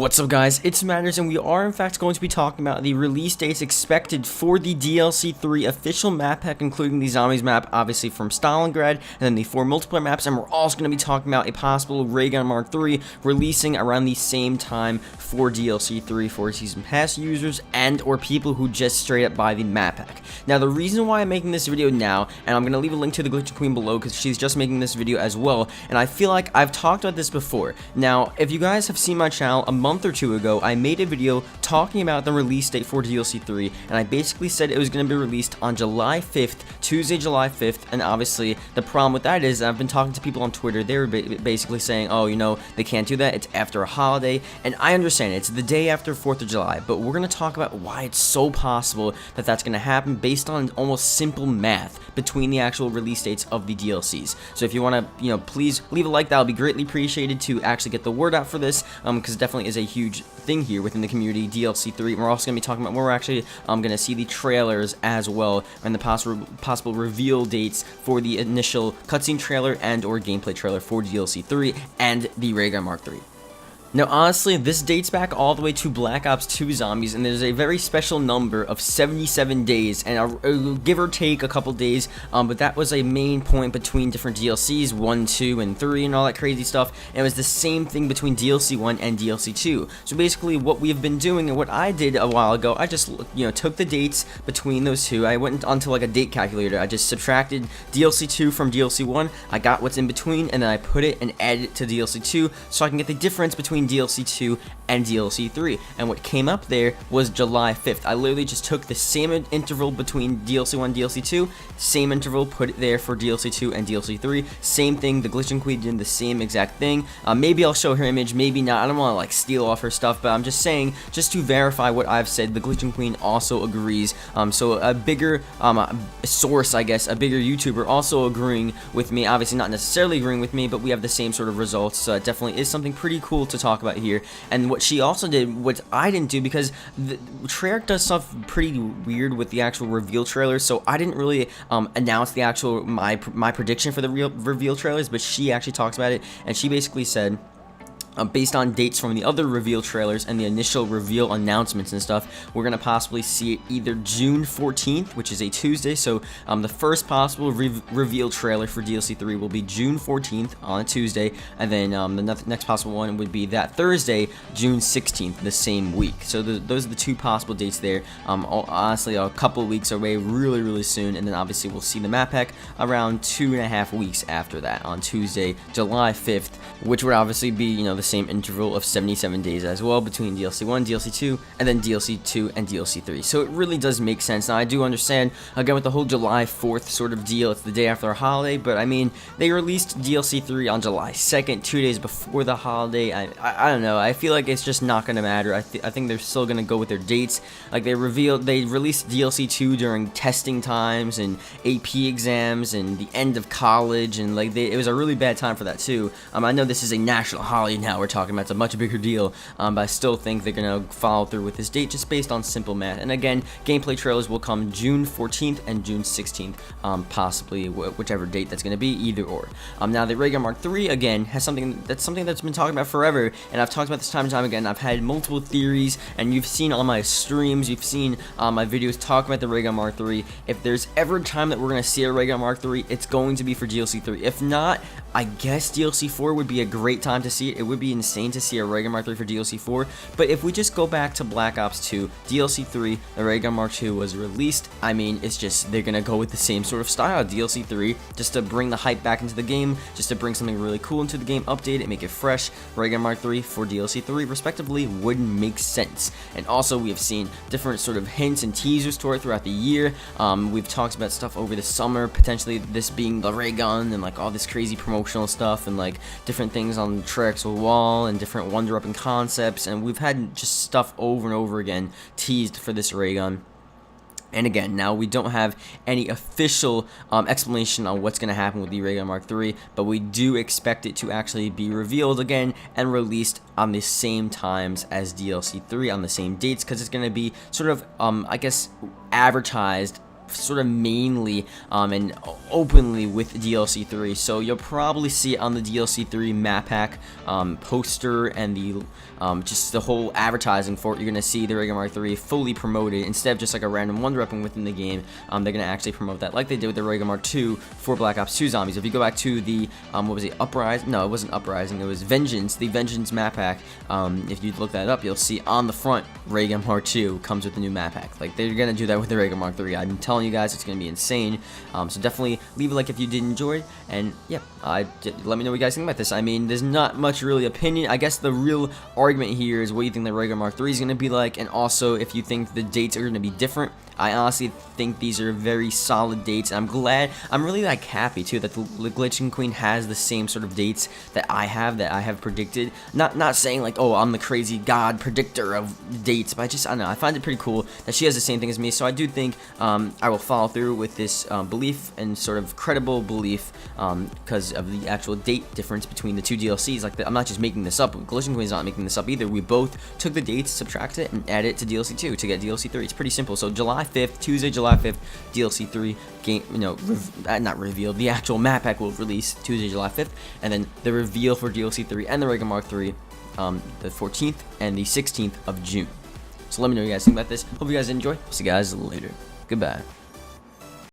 What's up guys, it's Matterz, and we are in fact going to be talking about the release dates expected for the DLC 3 official map pack, including the Zombies map, obviously from Stalingrad, and then the 4 multiplayer maps, and we're also going to be talking about a possible Ray Gun Mark 3 releasing around the same time for DLC 3 for Season Pass users and or people who just straight up buy the map pack. Now the reason why I'm making this video now, and I'm going to leave a link to the Glitching Queen below because she's just making this video as well, and I feel like I've talked about this before. Now, if you guys have seen my channel, a month or two ago, I made a video talking about the release date for DLC 3, and I basically said it was going to be released on July 5th, Tuesday, July 5th, and obviously the problem with that is I've been talking to people on Twitter. They were basically saying, oh, you know, they can't do that, it's after a holiday, and I understand it's the day after 4th of July, but we're going to talk about why it's so possible that that's going to happen based on almost simple math between the actual release dates of the DLCs. So if you want to, you know, please leave a like, that would be greatly appreciated to actually get the word out for this, because it definitely is a huge thing here within the community. DLC 3, and we're also going to be talking about where we're actually going to see the trailers as well, and the possible reveal dates for the initial cutscene trailer and or gameplay trailer for DLC 3 and the Ray Gun Mark 3. Now, honestly, this dates back all the way to Black Ops 2 Zombies, and there's a very special number of 77 days, and give or take a couple days, but that was a main point between different DLCs, 1, 2, and 3, and all that crazy stuff, and it was the same thing between DLC 1 and DLC 2. So basically, what we have been doing, and what I did a while ago, I just, you know, took the dates between those two. I went onto like a date calculator. I just subtracted DLC 2 from DLC 1, I got what's in between, and then I put it and added it to DLC 2, so I can get the difference between DLC 2 and DLC 3, and what came up there was July 5th. I literally just took the same interval between DLC 1 and DLC 2, same interval, put it there for DLC 2 and DLC 3, same thing. The Glitching Queen did the same exact thing. Maybe I'll show her image, maybe not. I don't want to like steal off her stuff, but I'm just saying, just to verify what I've said, the Glitching Queen also agrees. So a bigger source, I guess, a bigger YouTuber also agreeing with me, obviously not necessarily agreeing with me, but we have the same sort of results, so it definitely is something pretty cool to talk about here. And what she also did, what I didn't do, because the Treyarch does stuff pretty weird with the actual reveal trailers, so I didn't really announce the actual my prediction for the reveal trailers, but she actually talks about it, and she basically said, based on dates from the other reveal trailers and the initial reveal announcements and stuff, we're going to possibly see it either June 14th, which is a Tuesday, so the first possible reveal trailer for DLC 3 will be June 14th on a Tuesday, and then the next possible one would be that Thursday, June 16th, the same week. So those are the two possible dates there. Honestly, a couple of weeks away, really soon, and then obviously we'll see the map pack around 2.5 weeks after that, on Tuesday, July 5th, which would obviously be, you know, the same interval of 77 days as well between DLC 1, DLC 2, and then DLC 2 and DLC 3. So it really does make sense. Now, I do understand, again, with the whole July 4th sort of deal, it's the day after a holiday, but I mean, they released DLC 3 on July 2nd, 2 days before the holiday. I don't know. I feel like it's just not going to matter. I think they're still going to go with their dates. Like, they released DLC 2 during testing times and AP exams and the end of college, and like, it was a really bad time for that too. I know this is a national holiday now we're talking about, it's a much bigger deal, but I still think they're going to follow through with this date just based on simple math. And again, gameplay trailers will come June 14th and June 16th, possibly whichever date that's going to be, either or. Now the Ray Gun Mark 3 again has something that's been talked about forever, and I've talked about this time and time again. I've had multiple theories, and you've seen all my streams, you've seen my videos talk about the Ray Gun Mark 3. If there's ever a time that we're going to see a Ray Gun Mark 3, it's going to be for DLC 3. If not, I guess DLC 4 would be a great time to see it. It would be insane to see a Ray Gun Mark 3 for DLC 4, but if we just go back to Black Ops 2, DLC 3, the Ray Gun Mark 2 was released. I mean, it's just, they're gonna go with the same sort of style, DLC 3, just to bring the hype back into the game, just to bring something really cool into the game, update it, make it fresh. Ray Gun Mark 3 for DLC 3, respectively, would make sense. And also, we have seen different sort of hints and teasers to it throughout the year. We've talked about stuff over the summer, potentially this being the Ray Gun, and like all this crazy promotional stuff, and like different things on Treyarch's wall, and different wonder-upping concepts, and we've had just stuff over and over again teased for this Ray Gun. And again, now we don't have any official explanation on what's going to happen with the Ray Gun Mark 3, but we do expect it to actually be revealed again and released on the same times as DLC 3, on the same dates, because it's going to be sort of, I guess, advertised sort of mainly and openly with DLC 3. So you'll probably see it on the DLC 3 map pack poster and the just the whole advertising for it. You're gonna see the Ray Gun Mark 3 fully promoted instead of just like a random wonder weapon within the game. They're gonna actually promote that like they did with the Ray Gun Mark 2 for Black Ops 2 Zombies. If you go back to the what was it, Uprising? No, it wasn't Uprising. It was Vengeance. The Vengeance map pack. If you look that up, you'll see on the front Ray Gun Mark 2 comes with the new map pack. Like they're gonna do that with the Ray Gun Mark 3. I'm telling you guys, it's gonna be insane. So definitely leave a like if you did enjoy it, and yeah, let me know what you guys think about this. I mean, there's not much really opinion. I guess the real argument here is what you think the Ray Gun Mark 3 is gonna be like, and also if you think the dates are gonna be different. I honestly think these are very solid dates. I'm really like happy too that the Glitching Queen has the same sort of dates that I have predicted. Not saying like, oh, I'm the crazy god predictor of dates, but I don't know, I find it pretty cool that she has the same thing as me. So I do think I will follow through with this belief, and sort of credible belief, because of the actual date difference between the two DLCs. Like I'm not just making this up. Glitching Queen's not making this up either. We both took the dates, subtracted it, and added it to DLC 2 to get DLC 3. It's pretty simple. So July 5th, Tuesday, July 5th, DLC 3 game, not revealed. The actual map pack will release Tuesday, July 5th, and then the reveal for DLC 3 and the Ray Gun Mark 3, the 14th and the 16th of June. So let me know what you guys think about this. Hope you guys enjoy. See you guys later. Goodbye.